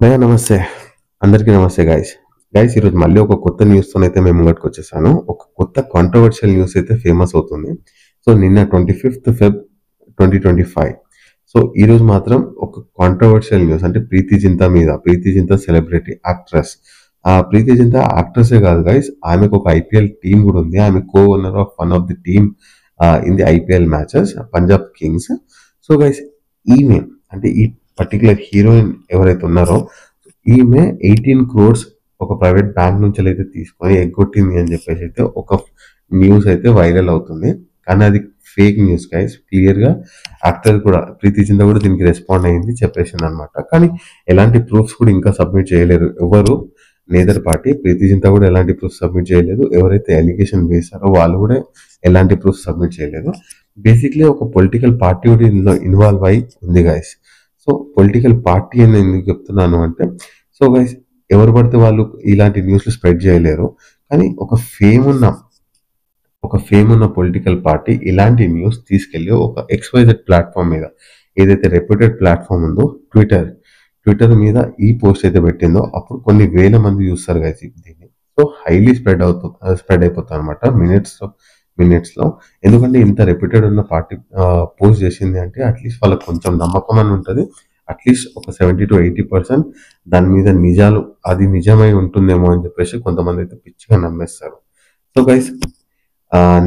భయ్యా నమస్తే. అందరికీ నమస్తే గైస్. ఈరోజు మళ్ళీ ఒక కొత్త న్యూస్‌తోనైతే మేము ముంగటికొచ్చేసాను. ఒక కొత్త కాంట్రోవర్షియల్ న్యూస్ అయితే ఫేమస్ అవుతుంది. సో, నిన్న 25థ్ ఫెబ్ 2025. సో, ఈరోజు మాత్రం ఒక కాంట్రోవర్షియల్ న్యూస్ అంటే 'ప్రీతి జింతా' మీద. 'ప్రీతి జింతా' సెలబ్రిటీ యాక్ట్రెస్. 'ప్రీతి జింతా' యాక్ట్రెసే కాదు గైస్. ఆమెకు ఒక ఐపీఎల్ టీమ్ కూడా ఉంది. ఆమె co owner of one of the team in the IPL matches Punjab Kings. So, guys ఈమె అంటే ఈ పర్టిక్యులర్ హీరోయిన్ ఎవరైతే ఉన్నారో ఈమె 18 క్రోర్స్ ఒక ప్రైవేట్ బ్యాంక్ నుంచి అయితే తీసుకొని ఎగ్గొట్టింది అని చెప్పేసి అయితే ఒక న్యూస్ అయితే వైరల్ అవుతుంది. కానీ అది ఫేక్ న్యూస్ గైస్. క్లియర్ గా యాక్టర్ కూడా ప్రీతి జింతా కూడా దీనికి రెస్పాండ్ అయింది, చెప్పేసింది అనమాట. కానీ ఎలాంటి ప్రూఫ్స్ కూడా ఇంకా సబ్మిట్ చేయలేరు ఎవరు. నేదర్ పార్టీ ప్రీతి జింతా కూడా ఎలాంటి ప్రూఫ్ సబ్మిట్ చేయలేదు. ఎవరైతే అలిగేషన్ వేశారో వాళ్ళు కూడా ఎలాంటి ప్రూఫ్ సబ్మిట్ చేయలేదు. బేసిక్లీ ఒక పొలిటికల్ పార్టీ కూడా ఇందులో ఇన్వాల్వ్ అయి ఉంది గైస్. సో పొలిటికల్ పార్టీ అని ఎందుకు చెప్తున్నాను అంటే, సో గైస్ ఎవరు పడితే వాళ్ళు ఇలాంటి న్యూస్లు స్ప్రెడ్ చేయలేరు. కానీ ఒక ఫేమ్ ఉన్న పొలిటికల్ పార్టీ ఇలాంటి న్యూస్ తీసుకెళ్లి ఒక ఎక్స్వైజెడ్ ప్లాట్ఫామ్ మీద, ఏదైతే రెప్యూటెడ్ ప్లాట్ఫామ్ ఉందో ట్విట్టర్ మీద ఈ పోస్ట్ అయితే పెట్టిందో అప్పుడు కొన్ని వేల మంది చూస్తారు గైస్ దీన్ని. సో హైలీ స్ప్రెడ్ అయిపోతుంది అనమాట మినిట్స్ లో. ఎందుకంటే ఇంత రెప్యూటెడ్ ఉన్న పార్టీ పోస్ట్ చేసింది అంటే అట్లీస్ట్ వాళ్ళకి కొంచెం నమ్మకం అని ఉంటుంది. అట్లీస్ట్ ఒక 70-80% దాని మీద అది నిజమై ఉంటుందేమో అని చెప్పేసి కొంతమంది అయితే పిచ్చిగా నమ్మేస్తారు. సో గైస్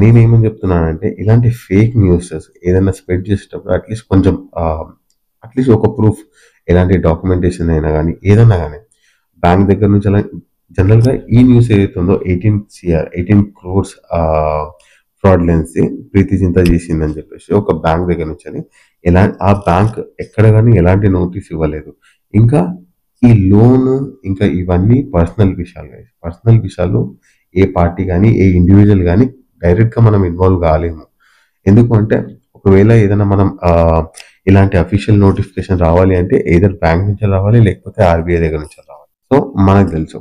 నేనేమని చెప్తున్నానంటే, ఇలాంటి ఫేక్ న్యూసెస్ ఏదైనా స్ప్రెడ్ చేసేటప్పుడు అట్లీస్ట్ ఒక ప్రూఫ్, ఎలాంటి డాక్యుమెంటేషన్ అయినా కానీ ఏదైనా కానీ బ్యాంక్ దగ్గర నుంచి అలా జనరల్గా ఈ న్యూస్ ఏదైతే ఉందో 18 క్రోర్స్ ఫ్రాడ్లెన్స్ ప్రీతి జింతా చేసిందని చెప్పేసి ఒక బ్యాంక్ దగ్గర నుంచి అని ఆ బ్యాంక్ ఎక్కడ కానీ ఎలాంటి నోటీస్ ఇవ్వలేదు. ఇంకా ఈ లోన్ ఇంకా ఇవన్నీ పర్సనల్ విషయాలు ఏ పార్టీ కానీ ఏ ఇండివిజువల్ కానీ డైరెక్ట్గా మనం ఇన్వాల్వ్ కాలేము. ఎందుకు అంటే ఒకవేళ ఏదైనా మనం ఇలాంటి అఫీషియల్ నోటిఫికేషన్ రావాలి అంటే ఏదర్ బ్యాంక్ నుంచి రావాలి, లేకపోతే ఆర్బీఐ దగ్గర నుంచి రావాలి. సో మనకు తెలుసు.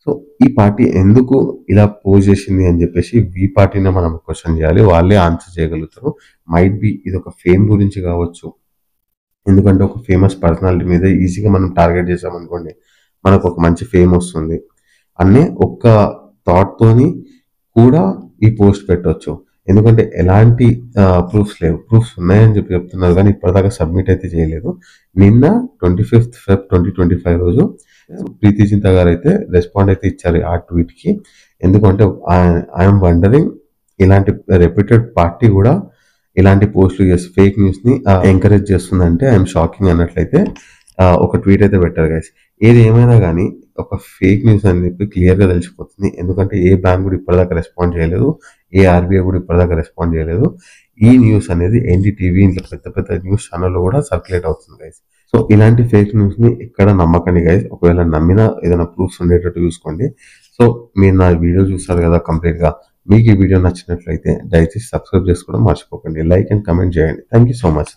సో ఈ పార్టీ ఎందుకు ఇలా పోజ్ చేసింది అని చెప్పేసి ఈ పార్టీని మనం క్వశ్చన్ చేయాలి. వాళ్ళే ఆన్సర్ చేయగలుగుతారు. మైట్ బి ఇది ఒక ఫేమ్ గురించి కావచ్చు. ఎందుకంటే ఒక ఫేమస్ పర్సనాలిటీ మీద ఈజీగా మనం టార్గెట్ చేసామనుకోండి, మనకు ఒక మంచి ఫేమ్ వస్తుంది అనే ఒక్క థాట్తోని కూడా ఈ పోస్ట్ పెట్టవచ్చు. ఎందుకంటే ఎలాంటి ప్రూఫ్స్ లేవు. ప్రూఫ్స్ ఉన్నాయని చెప్పి చెప్తున్నారు కానీ ఇప్పటిదాకా సబ్మిట్ అయితే చేయలేదు. నిన్న 25th ఫెబ్ 2025 రోజు ప్రీతి జింతా గారు అయితే రెస్పాండ్ అయితే ఇచ్చారు ఆ ట్వీట్కి. ఎందుకంటే ఐఎమ్ వండరింగ్, ఇలాంటి రెప్యూటెడ్ పార్టీ కూడా ఇలాంటి పోస్టులు చేసి ఫేక్ న్యూస్ని ఎంకరేజ్ చేస్తుందంటే ఐఎమ్ షాకింగ్ అన్నట్లయితే ఒక ట్వీట్ అయితే పెట్టారు గైస్. ఏది ఏమైనా కానీ ఒక ఫేక్ న్యూస్ అని చెప్పి క్లియర్గా తెలిసిపోతుంది. ఎందుకంటే ఏ బ్యాంక్ కూడా ఇప్పటిదాకా రెస్పాండ్ చేయలేదు, ఏ ఆర్బీఐ కూడా ఇప్పటిదాకా రెస్పాండ్ చేయలేదు. ఈ న్యూస్ అనేది ఎన్డీటీవీ ఇంట్లో పెద్ద పెద్ద న్యూస్ ఛానల్లో కూడా సర్క్యులేట్ అవుతుంది గైస్. సో ఇలాంటి ఫేక్ న్యూస్ని ఎక్కడ నమ్మకండి గైస్. ఒకవేళ నమ్మినా ఏదైనా ప్రూఫ్స్ ఉండేటట్టు చూసుకోండి. సో మీరు నా వీడియో చూస్తారు కదా కంప్లీట్గా. మీకు ఈ వీడియో నచ్చినట్లయితే దయచేసి సబ్స్క్రైబ్ చేసుకోవడం మర్చిపోకండి. లైక్ అండ్ కమెంట్ చేయండి. Thank you so much.